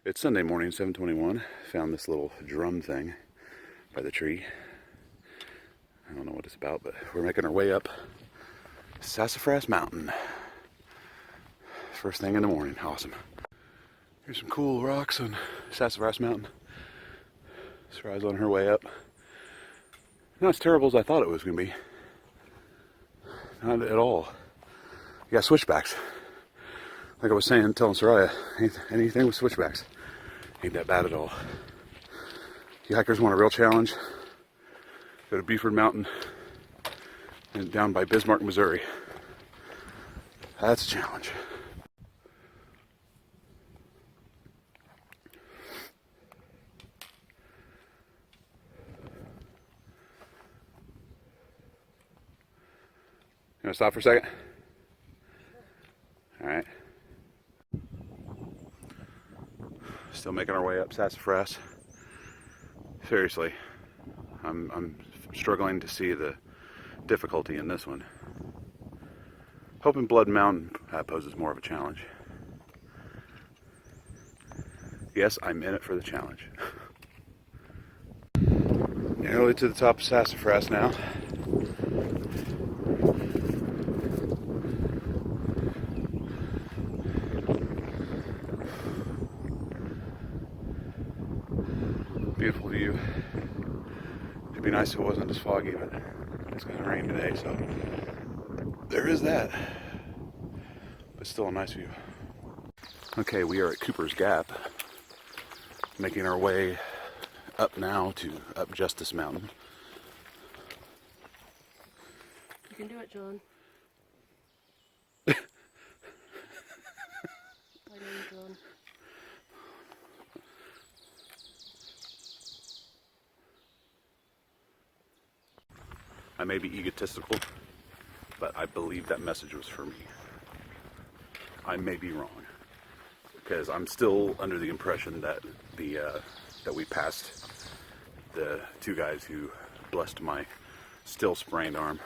It's Sunday morning, 7:21. Found this little drum thing by the tree. I don't know what it's about, but we're making our way up Sassafras Mountain. First thing in the morning. Awesome. Here's some cool rocks on Sassafras Mountain. Sarai's on her way up. Not as terrible as I thought it was going to be. Not at all. You got switchbacks. Like I was saying, telling Soraya, anything with switchbacks ain't that bad at all. If you hikers want a real challenge, go to Beaufort Mountain and down by Bismarck, Missouri. That's a challenge. You want to stop for a second? All right. Still making our way up Sassafras. Seriously, I'm struggling to see the difficulty in this one. Hoping Blood Mountain poses more of a challenge. Yes, I'm in it for the challenge. Nearly to the top of Sassafras now. Beautiful view. It'd be nice if it wasn't as foggy, but it's going to rain today, so there is that. But still a nice view. Okay, we are at Cooper's Gap, making our way up now to up Justice Mountain. You can do it, John. I know you, John. I may be egotistical, but I believe that message was for me. I may be wrong, because I'm still under the impression that that we passed the two guys who blessed my still sprained arm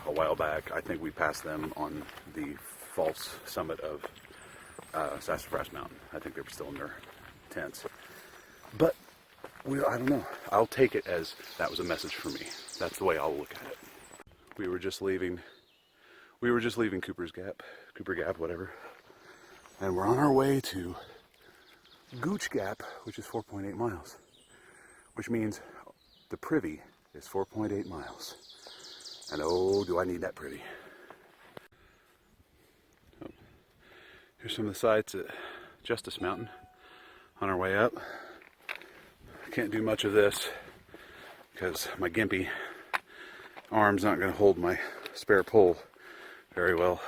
a while back. I think we passed them on the false summit of Sassafras Mountain. I think they were still in their tents, but I don't know. I'll take it as that was a message for me. That's the way I'll look at it. We were just leaving Cooper Gap, whatever. And we're on our way to Gooch Gap, which is 4.8 miles. Which means the Privy is 4.8 miles. And oh, do I need that Privy. Oh. Here's some of the sights at Justice Mountain on our way up. I can't do much of this because my gimpy arm's not going to hold my spare pole very well.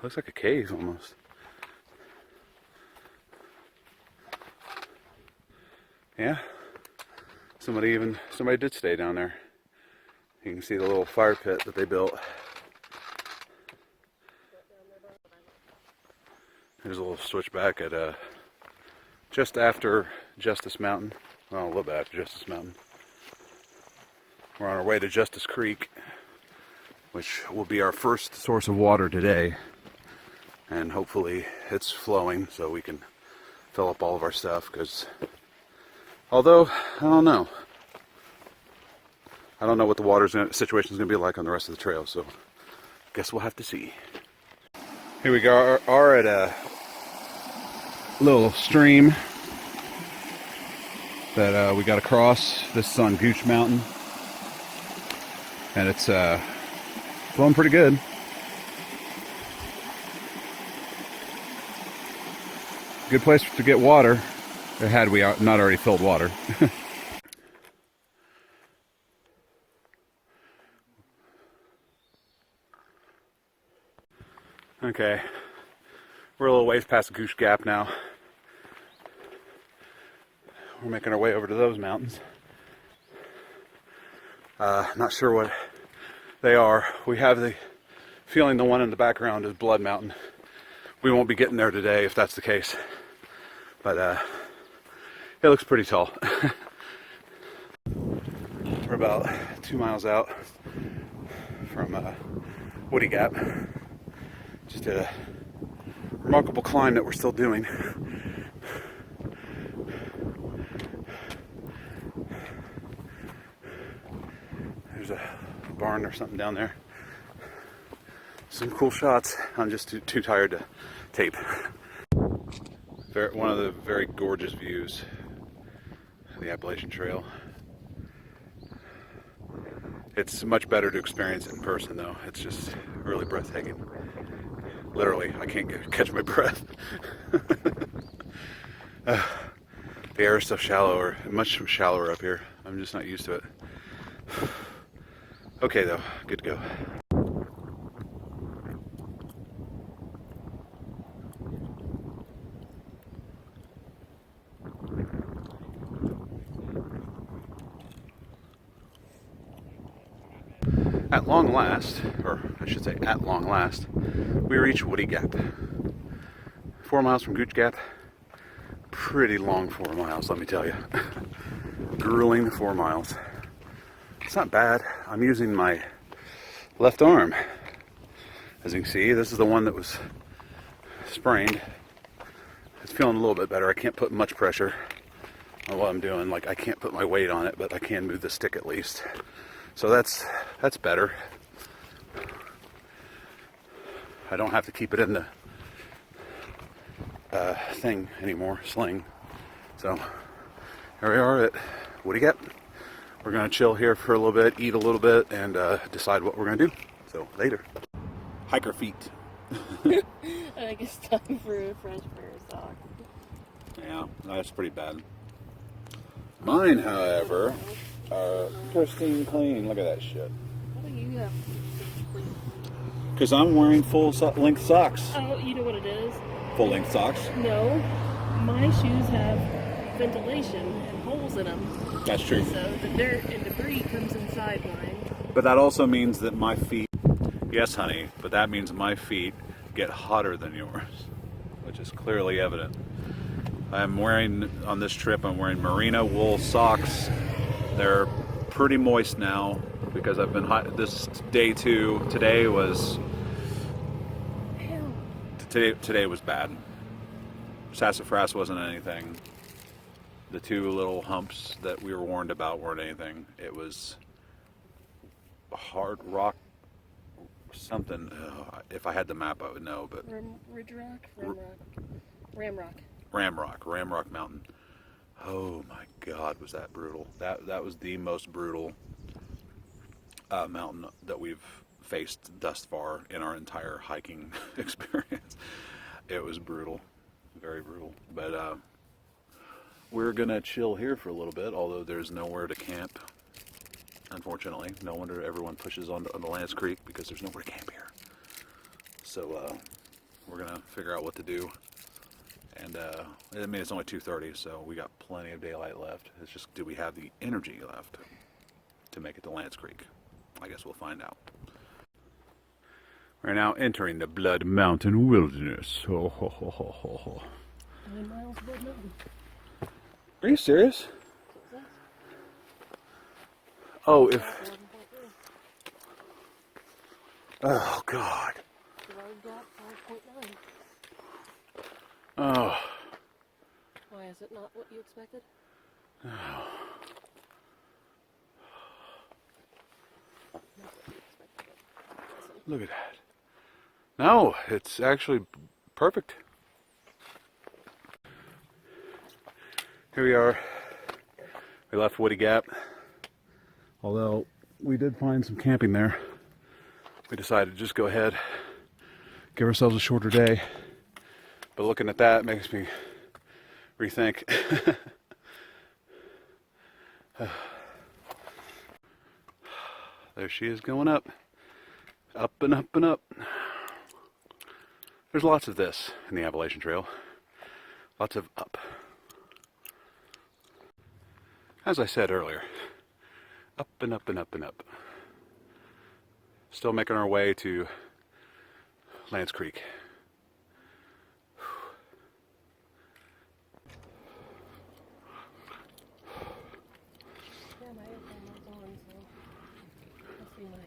Looks like a cave almost. Yeah, somebody did stay down there. You can see the little fire pit that they built. There's a little switchback at just after Justice Mountain. Well, a little bit after Justice Mountain. We're on our way to Justice Creek, which will be our first source of water today. And hopefully it's flowing so we can fill up all of our stuff, because although I don't know what the situation is going to be like on the rest of the trail, so I guess we'll have to see. Here we are at a little stream that we got to cross. This is on Gooch Mountain, and it's flowing pretty good. Good place to get water, had we not already filled water. Okay, we're a little ways past the Gooch Gap now. We're making our way over to those mountains. Not sure what they are. We have the feeling the one in the background is Blood Mountain. We won't be getting there today if that's the case, but it looks pretty tall. We're about 2 miles out from Woody Gap. Just did a remarkable climb that we're still doing. There's a barn or something down there. Some cool shots. I'm just too tired to tape. One of the very gorgeous views of the Appalachian Trail. It's much better to experience it in person though. It's just really breathtaking. Literally, I can't catch my breath. The air is so shallower, much shallower up here. I'm just not used to it. Okay though, good to go. At long last, or I should say at long last, we reach Woody Gap. 4 miles from Gooch Gap. Pretty long 4 miles, let me tell you. Grueling 4 miles. It's not bad. I'm using my left arm. As you can see, this is the one that was sprained. It's feeling a little bit better. I can't put much pressure on what I'm doing. Like, I can't put my weight on it, but I can move the stick at least. So that's better. I don't have to keep it in the thing anymore, sling. So here we are at Woody Gap. We're gonna chill here for a little bit, eat a little bit, and decide what we're gonna do. So later. Hiker feet. I think it's time for a fresh pair of socks. Yeah, that's pretty bad. Mine, however, are pristine clean. Look at that shit. What do you have? Because I'm wearing full-length socks. Oh, you know what it is? Full-length socks. No, my shoes have ventilation and holes in them. That's true. So the dirt and debris comes inside mine. But that also means that my feet, yes honey, but that means my feet get hotter than yours, which is clearly evident. I'm wearing, on this trip, I'm wearing merino wool socks. They're pretty moist now because I've been hot. This day two, today was bad. Sassafras wasn't anything. The 2 little humps that we were warned about weren't anything. It was hard rock something. If I had the map, I would know. But Ramrock Mountain. Oh my God, was that brutal? That was the most brutal mountain that we've faced thus far in our entire hiking experience. It was brutal, very brutal. But we're gonna chill here for a little bit, although there's nowhere to camp. Unfortunately, no wonder everyone pushes on the Lance Creek because there's nowhere to camp here. So we're gonna figure out what to do. And I mean, it's only 2:30, so we got plenty of daylight left. It's just, do we have the energy left to make it to Lance Creek? I guess we'll find out. We're now entering the Blood Mountain Wilderness. Ho, ho, ho, ho, ho, ho. 9 miles of Blood Mountain. Are you serious? Oh, if... Oh, God. Oh. Why, is it not what you expected? Oh. Look at that. No, it's actually perfect. Here we are. We left Woody Gap. Although we did find some camping there. We decided to just go ahead, give ourselves a shorter day. But looking at that makes me rethink. There she is going up. Up and up and up. There's lots of this in the Appalachian Trail. Lots of up. As I said earlier, up and up and up and up. Still making our way to Lance Creek. Yeah, my earphone was on, so must be my...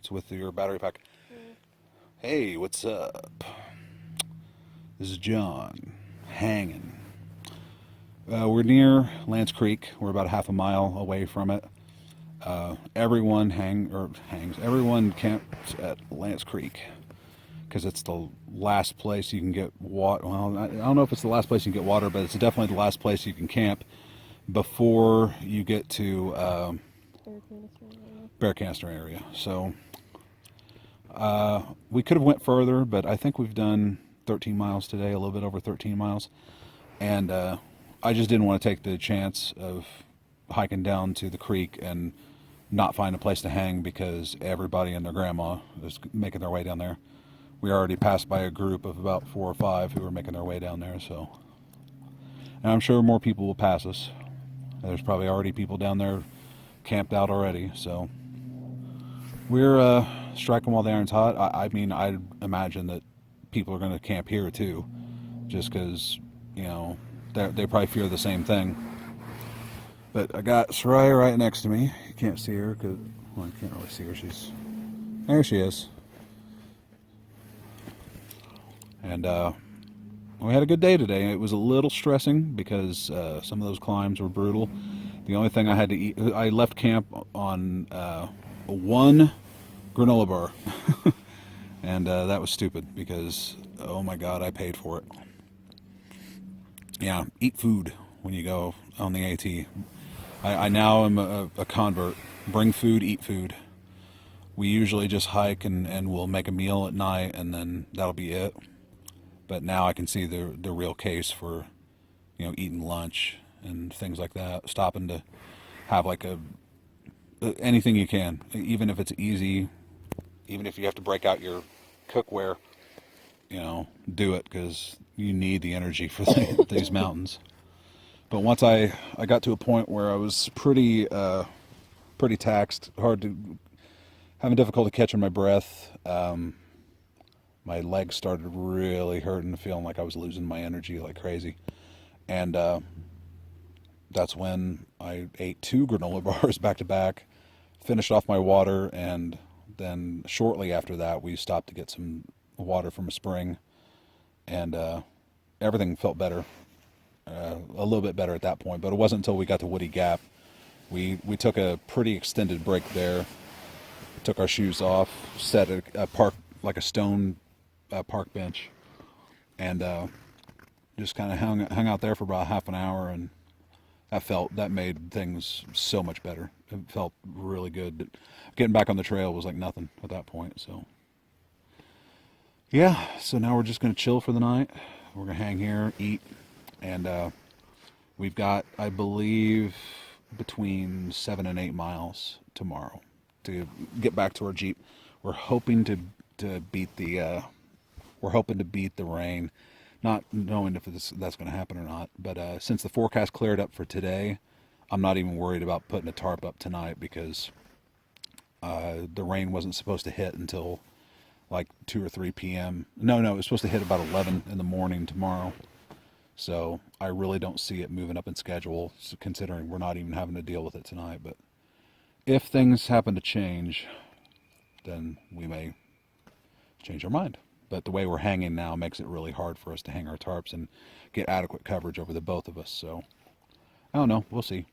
It's with your battery pack. Hey, what's up? This is John, hanging. We're near Lance Creek. We're about half a mile away from it. Everyone hangs. Everyone camps at Lance Creek because it's the last place you can get water. Well, I don't know if it's the last place you can get water, but it's definitely the last place you can camp before you get to Bear Canister area. So we could have went further, but I think we've done 13 miles today, a little bit over 13 miles, and I just didn't want to take the chance of hiking down to the creek and not find a place to hang because everybody and their grandma is making their way down there. We already passed by a group of about 4 or 5 who were making their way down there, so. And I'm sure more people will pass us. There's probably already people down there camped out already, so. We're striking while the iron's hot. I mean, I imagine that people are going to camp here too, just because, you know, they probably fear the same thing. But I got Soraya right next to me. You can't see her because, well, I can't really see her. There she is. And we had a good day today. It was a little stressing because some of those climbs were brutal. The only thing I had to eat, I left camp on one granola bar. And that was stupid because, oh my God, I paid for it. Yeah, eat food when you go on the AT. I now am a convert. Bring food, eat food. We usually just hike and we'll make a meal at night and then that'll be it. But now I can see the real case for, you know, eating lunch and things like that. Stopping to have like anything you can, even if it's easy, even if you have to break out your cookware, you know, do it because you need the energy for these mountains. But once I got to a point where I was pretty taxed, having difficulty catching my breath. My legs started really hurting, feeling like I was losing my energy like crazy. And that's when I ate 2 granola bars back to back, finished off my water, and then shortly after that we stopped to get some water from a spring, and everything felt better, a little bit better at that point. But it wasn't until we got to Woody Gap. We took a pretty extended break there, took our shoes off, set a park, like a stone park bench, and just kind of hung out there for about half an hour, and that made things so much better. It felt really good. Getting back on the trail was like nothing at that point. So yeah, so now we're just going to chill for the night. We're going to hang here, eat, and we've got, I believe, between 7 and 8 miles tomorrow to get back to our Jeep. We're hoping to beat the rain, not knowing if that's going to happen or not. But since the forecast cleared up for today, I'm not even worried about putting a tarp up tonight because the rain wasn't supposed to hit until like 2 or 3 p.m. No, it was supposed to hit about 11 in the morning tomorrow. So I really don't see it moving up in schedule, considering we're not even having to deal with it tonight. But if things happen to change, then we may change our mind. But the way we're hanging now makes it really hard for us to hang our tarps and get adequate coverage over the both of us. So I don't know. We'll see.